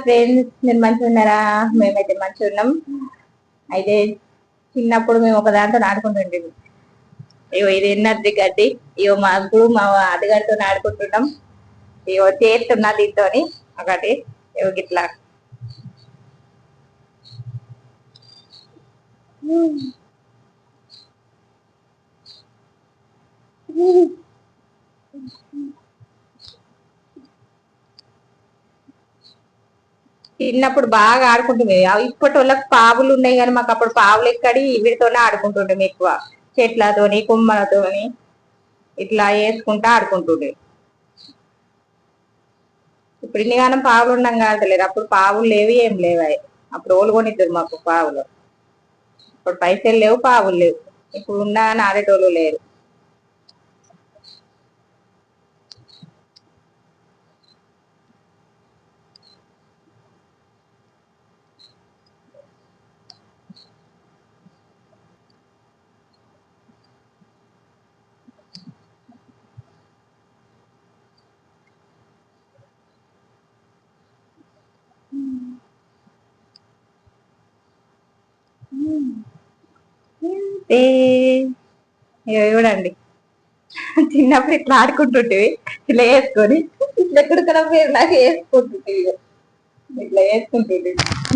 Friends, మీరు మంచిగా ఉన్నారా? మేమైతే మంచిగా ఉన్నాం. అయితే చిన్నప్పుడు మేము ఒక దాంతో ఆడుకుంటుండేది. ఇగో ఇది ఎన్నద్ది గడ్డి. ఇగో మాకు మా అద్దగారితో ఆడుకుంటున్నాం. ఇగో చేస్తున్నా దీంతోని ఒకటి ఇగో గిట్లా. చిన్నప్పుడు బాగా ఆడుకుంటుంది. ఇప్పటి వాళ్ళకి పావులు ఉన్నాయి కానీ మాకు అప్పుడు పావులు ఎక్కడి వీటితోనే ఆడుకుంటుండే ఎక్కువ. చెట్లతోని కొమ్మలతోని ఇట్లా వేసుకుంటా ఆడుకుంటుండే. ఇప్పుడు ఇన్నిగానం పావులు ఉన్నాం కాదలేదు. అప్పుడు పావులు లేవు, ఏం లేవు. అప్పుడు ఓళ్ళు కొనిద్దరు మాకు పావులు. ఇప్పుడు పైసలు లేవు, పావులు లేవు. ఇప్పుడు ఉన్నా అని ఆడేటోళ్ళు లేరు. చూడండి, చిన్నప్పుడు ఇట్లా ఆడుకుంటుంటివి. ఇట్లా వేసుకొని ఇట్లా ఎక్కడికైనా పేరు నాకు వేసుకుంటుంటివి. ఇట్లా వేసుకుంటుంటివి.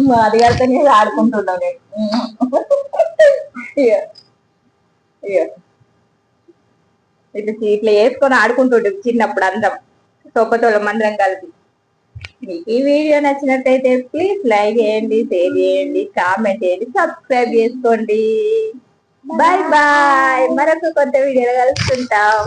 మా అదిగారితోనే ఆడుకుంటున్నావు నేను. ఇక ఇక ఇట్లా ఇట్లా వేసుకొని ఆడుకుంటుంటివి చిన్నప్పుడు అందరం తొక్కతోళ్ళం అందరం కలిసి. మీకు ఈ వీడియో నచ్చినట్టయితే ప్లీజ్ లైక్ చేయండి, షేర్ చేయండి, కామెంట్ చేయండి, సబ్స్క్రైబ్ చేసుకోండి. Bye bye. మరొక కొత్త వీడియోలో కలుసుకుంటాం.